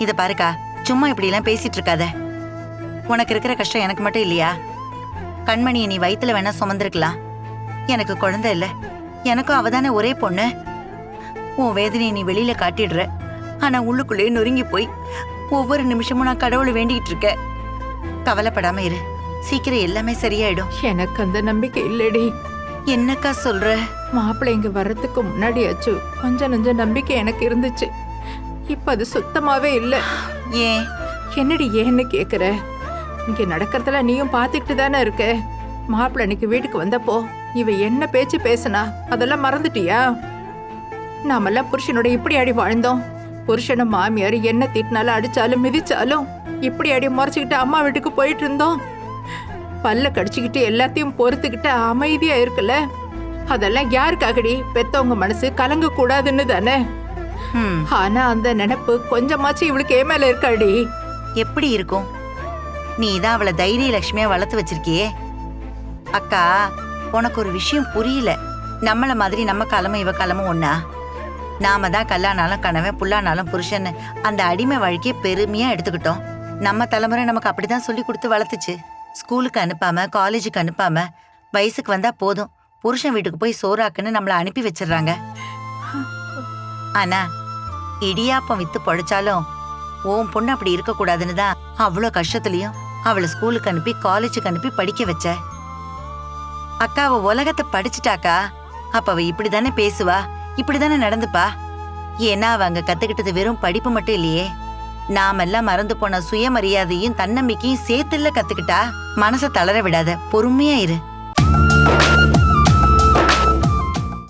இத பாருக்கா, சும்மா இப்படி எல்லாம் பேசிட்டு இருக்காத. உனக்கு இருக்கிற கஷ்டம் எனக்கு மட்டும் இல்லையா? கண்மணியை நீ வயித்துல வேணா சுமந்திருக்கலாம். எனக்கு குழந்தை இல்ல, எனக்கும் அவதானே ஒரே பொண்ணு. உன் வேதனையை நீ வெளியில காட்டிடுற, ஆனா உள்ளுக்குள்ளே நொறுங்கி போய் ஒவ்வொரு நிமிஷமும் நான் கடவுளை வேண்டிக்கிட்டு இருக்கேன். கவலைப்படாம இரு, சீக்கிரம் எல்லாமே சரியாயிடும். எனக்கு அந்த நம்பிக்கை இல்லடி. என்னக்கா சொல்ற? மாப்பிள்ளை இங்க வர்றதுக்கு முன்னாடியாச்சு கொஞ்சம் நஞ்ச நம்பிக்கை எனக்கு இருந்துச்சு. இப்ப அது சுத்தமாவே இல்ல. ஏன்? என்னடி ஏன்னு கேக்குற? இங்க நடக்கிறதுல நீயும் பாத்துக்கிட்டு தானே இருக்க. மாப்பிள்ளை அன்னைக்கு வீட்டுக்கு வந்தப்போ இவ என்ன பேச்சு பேசுனா அதெல்லாம் மறந்துட்டியா? நாமெல்லாம் புருஷனோட இப்படி அடி வாழ்ந்தோம். புருஷனும் மாமியார் என்ன திட்டினாலும் அடிச்சாலும் மிதிச்சாலும் இப்படி அடி முறைச்சுக்கிட்டு அம்மா வீட்டுக்கு போயிட்டு இருந்தோம். பல்ல கடிச்சுக்கிட்டு எல்லாத்தையும் பொறுத்துக்கிட்டு அமைதியா இருக்குல்ல. அதெல்லாம் யாருக்காகடி? பெத்தவங்க மனசு கலங்க கூடாதுன்னு தானே. ஆனா அந்த நினைப்பு கொஞ்சமாச்சு இவளுக்கு ஏ மேல இருக்காடி. எப்படி இருக்கும்? நீ தான் அவளை தைரிய லட்சுமியா வளர்த்து வச்சிருக்கியே. அக்கா, உனக்கு ஒரு விஷயம் புரியல. நம்மள மாதிரி நம்ம காலமும் இவ காலமும் ஒண்ணா? நாம தான் கல்லானாலும் கணவன், புல்லானாலும் புருஷன் அந்த அடிமை வாழ்க்கையை பெருமையா எடுத்துக்கிட்டோம். நம்ம தலைமுறை நமக்கு அப்படிதான் சொல்லி கொடுத்து வளர்த்துச்சு. ஸ்கூலுக்கு அனுப்பாம, காலேஜுக்கு அனுப்பாம, வயசுக்கு வந்தா போதும் புருஷன் வீட்டுக்கு போய் சோறாக்குன்னு நம்மள அனுப்பி வச்சிடுறாங்க. ஆனா இடியாப்பம் வித்து பொழைச்சாலும் உன் பொண்ணு அப்படி இருக்க கூடாதுன்னு தான் அவ்வளோ கஷ்டத்துலயும் அவளை ஸ்கூலுக்கு அனுப்பி காலேஜுக்கு அனுப்பி படிக்க வச்ச. அக்கா, அவ உலகத்தை படிச்சுட்டாக்கா. அப்ப அவ இப்படிதானே பேசுவா, இப்படிதானே நடந்துப்பா. ஏன்னா அவ அங்க கத்துக்கிட்டது வெறும் படிப்பு மட்டும் இல்லையே, நாமெல்லாம் மறந்து போன சுயமரியாதையும் தன்னம்பிக்கையும் சேர்த்துல கத்துக்கிட்டா. மனசை தளர விடாத, பொறுமையா இரு.